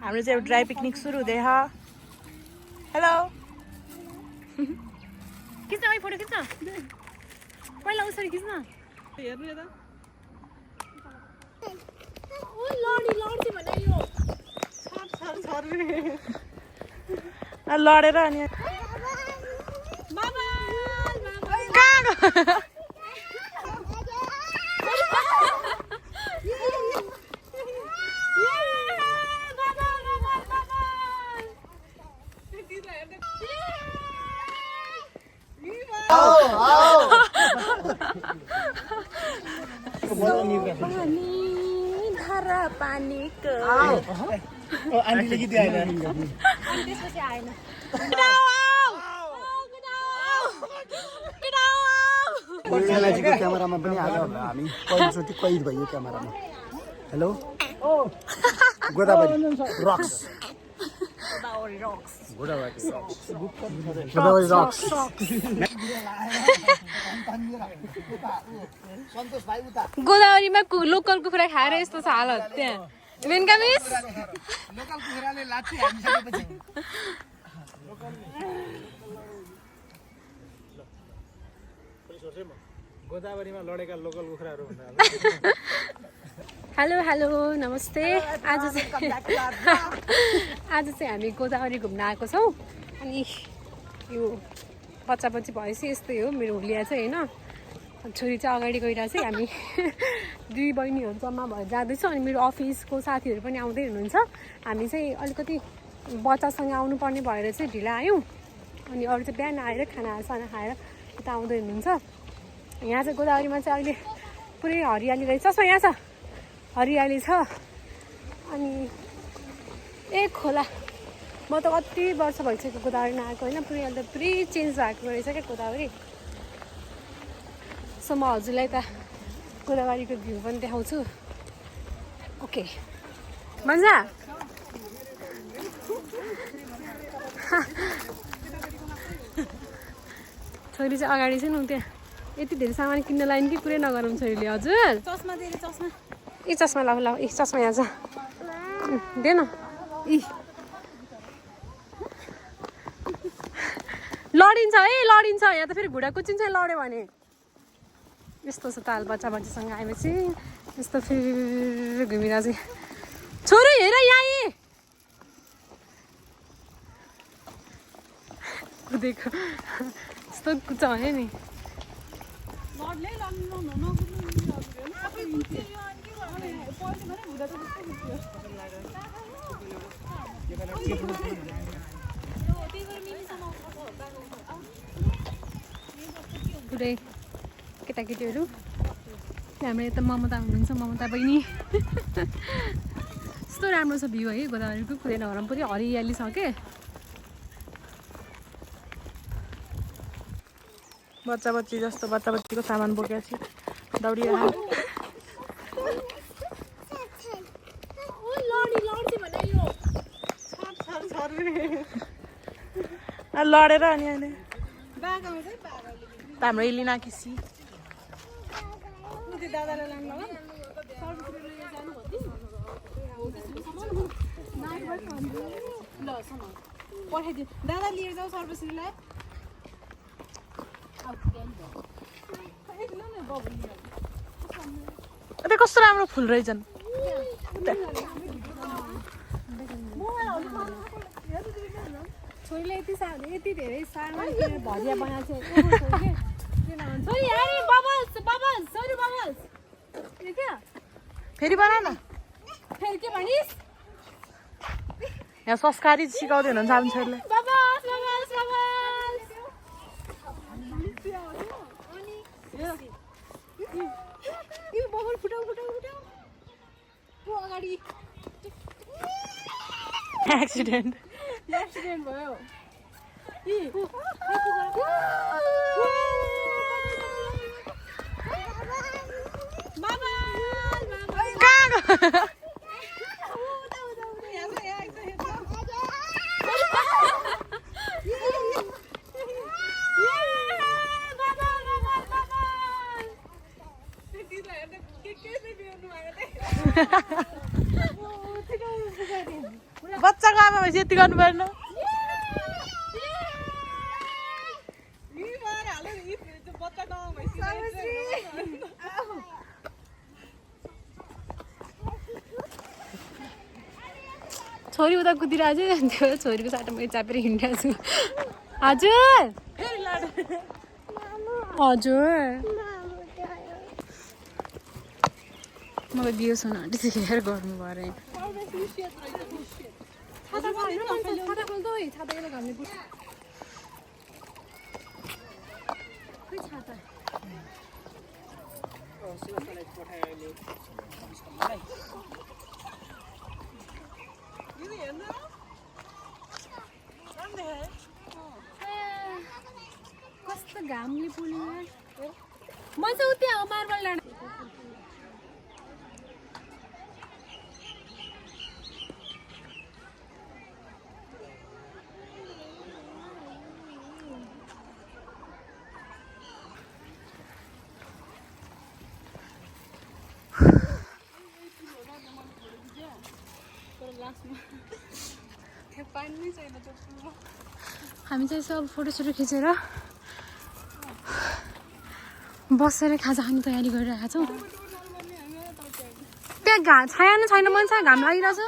हाम्रो चाहिँ dry picnic सुरु हुँदै छ हेलो खिच्न है फोटो खिच्न पहिला उसरी खिच्न हेर्नु यता ओ लडी लड्छ भने यो लडेर अनि बाबा धारा पानीको आन्टीले गीत गाएन त्यसपछि आएन नजिकको क्यामेरामा पनि आज हामी पहिलोचोटि कैद भयो क्यामेरामा हेलो गोदावरी रक्स गोदावरी रक्स गोदावरीमा लोकल कुखुरा खाएर यस्तो छ हालत त्यहाँ मेनका मिस लोकल कुखुराले लात्छ हामीसकेपछि गोदावरीमा लडेका लोकल कुखुराहरू हेलो हेलो नमस्ते आज चाहिँ हामी गोदावरी घुम्न आएको छौँ अनि यो बच्चा बच्ची भएपछि यस्तै हो मेरो हुलिया चाहिँ होइन छोरी चाहिँ अगाडि गइरहेको चाहिँ हामी दुई बहिनीहरू जम्मा भएर जाँदैछौँ अनि मेरो अफिसको साथीहरू पनि आउँदै हुनुहुन्छ हामी चाहिँ अलिकति बच्चासँग आउनुपर्ने भएर चाहिँ ढिला आयौँ अनि अरू चाहिँ बिहान आएर खानासाना खाएर यता आउँदै हुनुहुन्छ यहाँ चाहिँ गोदावरीमा चाहिँ अहिले पुरै हरियाली रहेछ चस्मा यहाँ छ हरियाली छ अनि एक खोला म त कति वर्ष भइसक्यो गोदावरी नआएको होइन पुरै अन्त पुरै चेन्ज भएको रहेछ क्या गोदावरी सो म हजुरलाई त गोदावरीको भ्यू पनि देखाउँछु ओके मजा छोरी चाहिँ अगाडि चाहिँ नि त्यहाँ यति धेरै सामान किन्न लाइन कि पुरै नगरौँ छोरीले हजुर चस्मा दे चस्मा ए चस्मा लाऊ लाऊ ए चस्मा यहाँ छ दे न इ लडिन्छ है लडिन्छ यहाँ त फेरि घुँडा कुचिन्छ लड्यो भने यस्तो छ ताल बच्चा बच्चासँग आएपछि यस्तो फेरि घुमिरहेको चाहिँ छोरी हेर यहाँ कुदेको यस्तो कुच्चा भने नि पुरै केटाकेटीहरू हाम्रो यता ममता हुनुहुन्छ ममता बहिनी यस्तो राम्रो छ भ्यू है गोदावरीको कुदेन घर पुरै हरियाली छ के बच्चा बच्ची जस्तो बच्चा बच्चीको सामान बोकेको छु दौडिरहेको लडेर अनि अहिले हाम्रो इलिना किसी पठाइदिनु दादा लिएर जाऊ सर्वश्रीलाई कस्तो राम्रो फुल रहेछन् छोरीले यति धेरै सानो भजिया बनाएको छ छोरी अरे बबल्स बबल्स छोरी बबल्स क्या फेरि बना न फेरि के भनिस् यहाँ संस्कारी सिकाउँदै हुनुहुन्छ आफ्नो छोरीलाई बबल्स बबल्स बबल्स यो बबल फुटाउ फुटाउ फुटाउ को अगाडि एक्सिडेन्ट भयो बच्चाको आमा भएपछि यति गर्नु पर्दैन छोरी उता कुदिरहेको थियो छोरीको साटो मैले चापेर हिँडिरहेको छु हजुर हजुर मलाई बिहे सुन आँटिसकेर गर्नु पऱ्यो कस्तो घामले पुल्यो म चाहिँ उति मार्बल डाँडा हामी चाहिँ सब फोटोसोटो खिचेर बसेर खाजा खाने तयारी गरिरहेका छौँ त्यहाँ छाया नै छैन मन छ घाम लागिरहेछ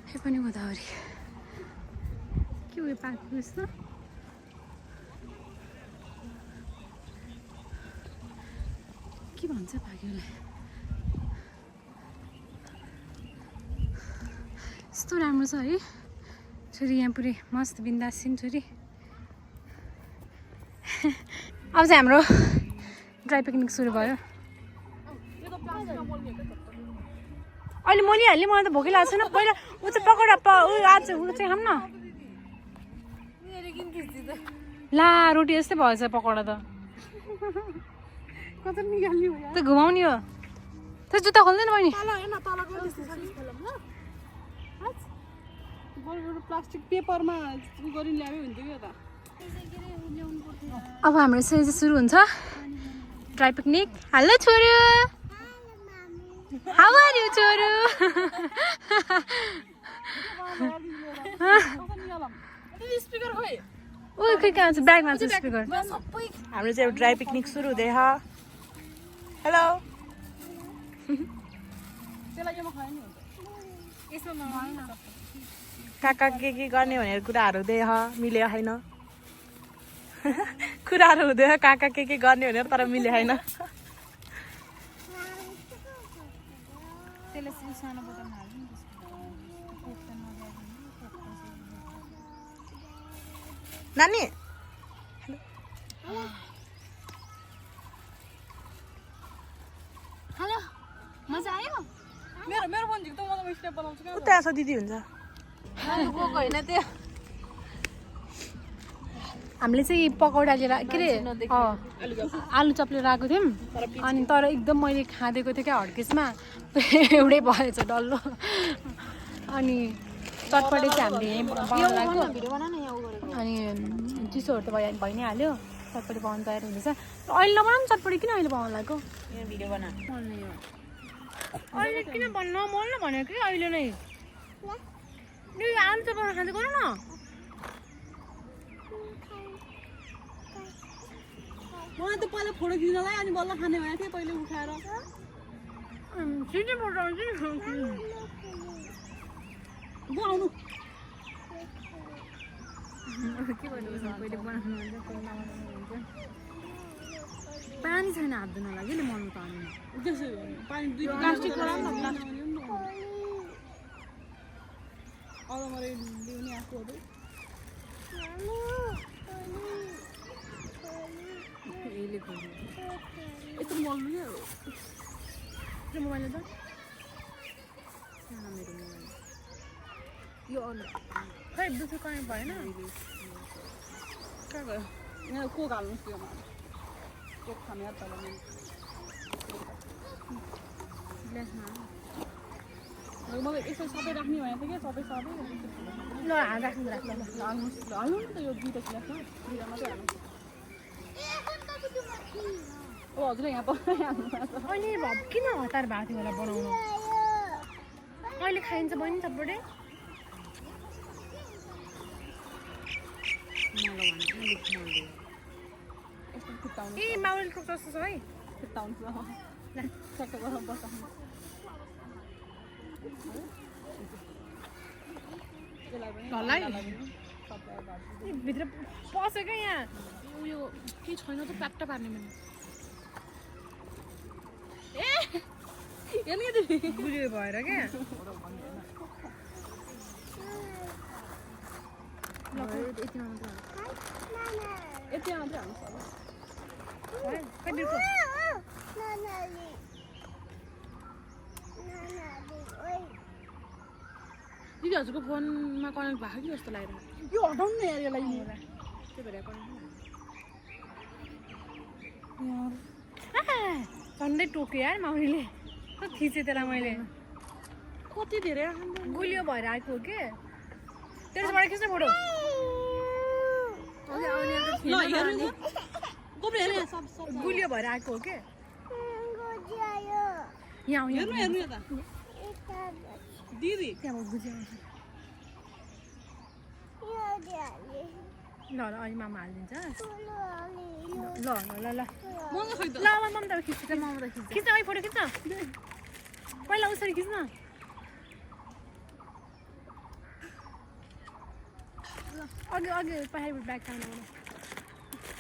यो पनि गोदावरी के उयो पाएको जस्तो के भन्छ पाक्योलाई यस्तो राम्रो छ है छोरी यहाँ पुरै मस्त बिन्दासिन छोरी अब चाहिँ हाम्रो ड्राई पिकनिक सुरु भयो अहिले मोलिहाल्ने मलाई त भोकै लाग्छ छैन पहिला ऊ चाहिँ पकौडा आज ऊ चाहिँ खाऊँ न ला रोटी जस्तै भएछ पकौडा त घुमाउने हो त्यो जुत्ता खोल्दैन बहिनी प्लास्टिक पेपरमा गरी ल्याए हुन्थ्यो क्या त अब हाम्रो चाहिँ सुरु हुन्छ ड्राई पिकनिक हेलो छोरो हाउ आर यु छोरो ओ खै कहाँ छ ब्यागमा छ स्पिकर हाम्रो चाहिँ ड्राई पिकनिक सुरु हुँदैछ हेलो काका के गर्ने भनेर कुराहरू हुँदैछ मिलेको छैन कुराहरू हुँदैछ काका के गर्ने भनेर तर मिले छैन नानी हेलो मजा आयो मेरो मेरो बन्जी त मलाई स्टेप बनाउँछु क्या उता छ दिदी हुन्छ होइन त्यो हामीले चाहिँ पकौडा लिएर के अरे आलु चप लिएर आएको थियौँ अनि तर एकदम मैले खाँदेको थिएँ क्या हड्केसमा एउटै भएछ डल्लो अनि चटपटे चाहिँ हामीले यहीँ बनाउनु लाग्यो अनि चिसोहरू त भइ नै हाल्यो चटपटे बनाउनु तयार हुँदैछ अहिले नबनाउनु चटपटे किन अहिले बनाउनु लाग्यो अहिले किन भन्नु मलाई भनेको कि अहिले नै आलु चप खाँदै गर न मलाई त पहिला फोटो खिच्नलाई अनि बल्ल खाने भनेको थिएँ पहिले उठाएर छिटो फोटो आउँछ बनाउनु के भन्नु पहिले बनाउनु पानी छैन हात धुन लागि नि मर्नु त अनि त्यसो पानी दुई प्लास्टिक गराउनु न प्लास्टिक अलमरे ल्याउने आफूहरू यस्तो मल्नु नि त्यो मोबाइल त मेरो मोबाइल यो अरू खै दुसो कनेक्ट भएन कहाँ गयो यहाँ कोक हाल्नुहोस् त्योमा कोक खाने तल ग्लासमा मलाई यसो सबै राख्ने भनेको थियो क्या सबै ल राख्नु हाल्नुहोस् हाल्नु नि त यो दुईवटा ग्लासमा दुईवटा मात्रै हाल्नु अहिले किन हतार भएको थियो होला बनाउनु अहिले खाइन्छ बहिनी सबैले ए माउले टोक जस्तो छ है भित्र पस्यो क्या यहाँ उयो के छैन त प्याट्ट पार्ने मैले गुलियो भएर क्या दिदी हजुरको फोनमा कनेक्ट भएको कि जस्तो लागेर यो हटाउनु न यार यसलाई त्यो भएर झन्डै टोक्यो यार माउनीले थिचेँ त्यसलाई मैले कति धेरै गुलियो भएर आएको हो के त्यसबाट खिच्न फोटो गुलियो भएर आएको हो के यहाँ दिदी त्यहाँ बुझ्यो ल ल अहिले मामा हालिदिन्छ ल ल ल ल ल ममता खिच्छ ममता खिच्छ अहिले फोटो खिच्न पहिला उसरी खिच्न अघि अघि पहाड ब्याग खानु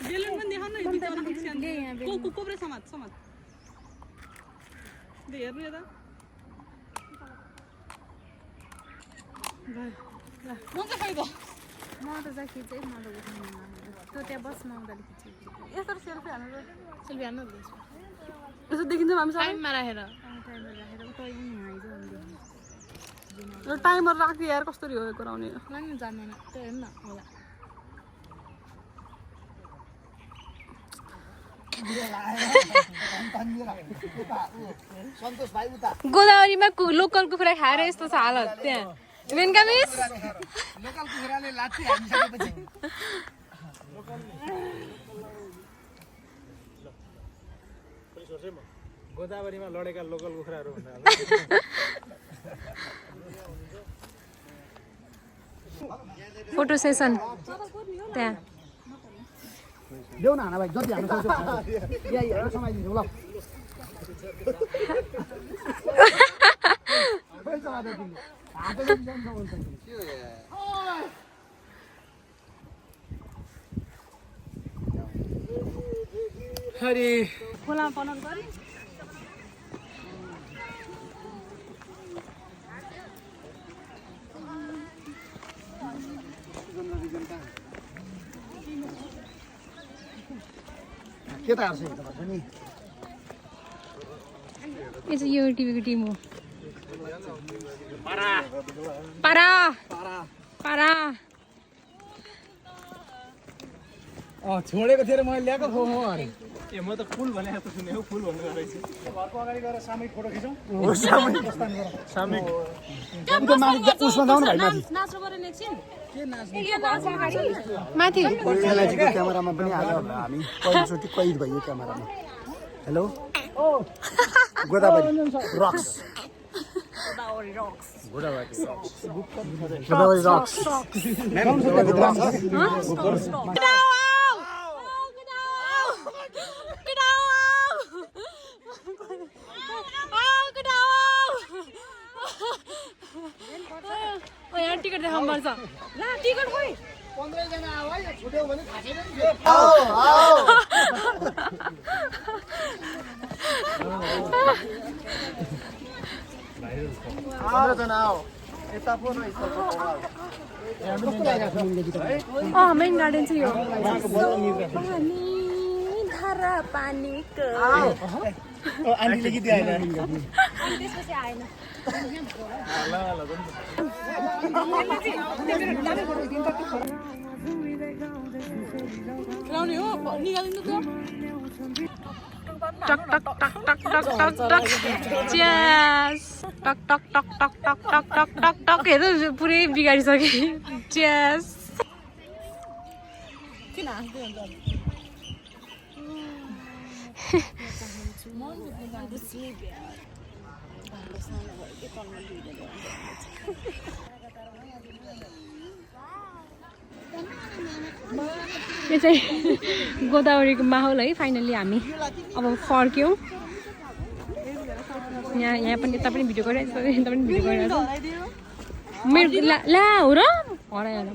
बेलुन पनि देखाउन कोब्रे समाज समाज हेर्नु यता म चाहिँ खै त म त जा खिचेँ म त उठाउनु त्यो त्यहाँ बस ममताले खिच्छु यस्तो सेल्फी हाल्नु सेल्फी हाल्नु यसो देखिन्छ हामी सबै टाइममा राखेर टाइमर राख्यो यार कसरी हो यो गराउने नि जान्दैन त्यो हेर्नु न होला सन्तोष भाइ उता गोदावरीमा लोकल कुखुरा खाएर यस्तो छ हालत त्यहाँ वेनका मिस लोकल कुखुराले लात्ती हानिसकेपछि गोदावरीमा लडेका लोकल कुखुराहरू भन्दा फोटो सेसन त्यहाँ देऊ न हाना भाइ जति हाल्नु सक्छौ यहाँ समाइदिन्छु ल अरे खोला बनाउनु पर्यो के त हार्छ नि यो चाहिँ यो टिभीको टिम हो पारा पारा छोडेको थिएँ र मैले ल्याएको हो अरे ए म त फुल भने जस्तो सुने हो फुल भन्नु रहेछ घरको अगाडि गएर सामूहिक फोटो खिचौँ सामूहिक उसमा जाउँ न भाइ माथि माथि क्यामेरामा पनि आज हामी पहिलोचोटि कैद भयो क्यामेरामा हेलो गोदावरी रक्स गोदावरी रक्स यहाँ टिकट देखाउनु पर्छ ल टिकट खोइ 15 जना आऊ है छुट्याउ भने थाहा छैन नि मेन गार्डन चाहिँ यो पानी धारा पानीको आन्टीले गीत गाएन त्यसपछि आएन खेलाउने हो निकालिनु त्यो टक टक टक टक टक टक टक च्यास टक टक टक टक टक टक टक टक टक हेर्नु पुरै बिगाडिसके च्यास किन हाँस्दै हुन्छ यो चाहिँ गोदावरीको माहौल है। फाइनल्ली हामी अब फर्क्यौँ। यहाँ पनि यता पनि भिडियो गरिरहेको छ, यता पनि भिडियो गरिरहेको छ। मेरो ला हो र हरायो होला।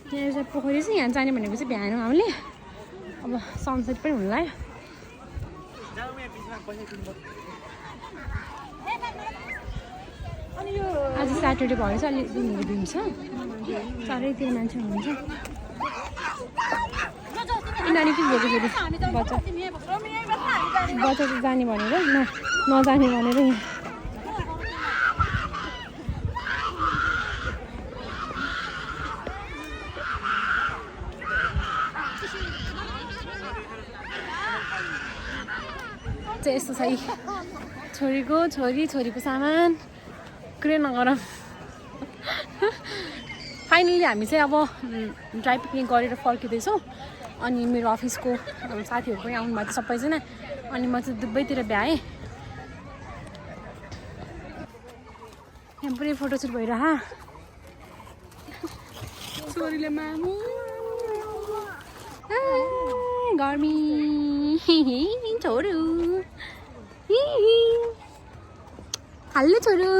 यहाँ चाहिँ पोखरी चाहिँ यहाँ जाने भनेको चाहिँ बिहान हामीले अब सनसेट पनि हुनु लाग्यो। आज स्याटरडे भएर चाहिँ अलिक दिनहरू भिड छ, चारैतिर मान्छे हुनुहुन्छ। नानी के भएको फेरि बच्चा चाहिँ जाने भनेर नजाने भनेर यहाँ चाहिँ यस्तो छ। छोरीको सामान कुरै नगरौँ। फाइनली हामी चाहिँ अब ड्राई पिकनिक गरेर फर्किँदैछौँ। अनि मेरो अफिसको साथीहरू पनि आउनु भएको छ सबैजना। अनि म चाहिँ दुबईतिर भ्याएँ। यहाँ पुरै फोटोसुट भइरह। छोरीले मामु गर्मी छोरो हाल्ले छोरो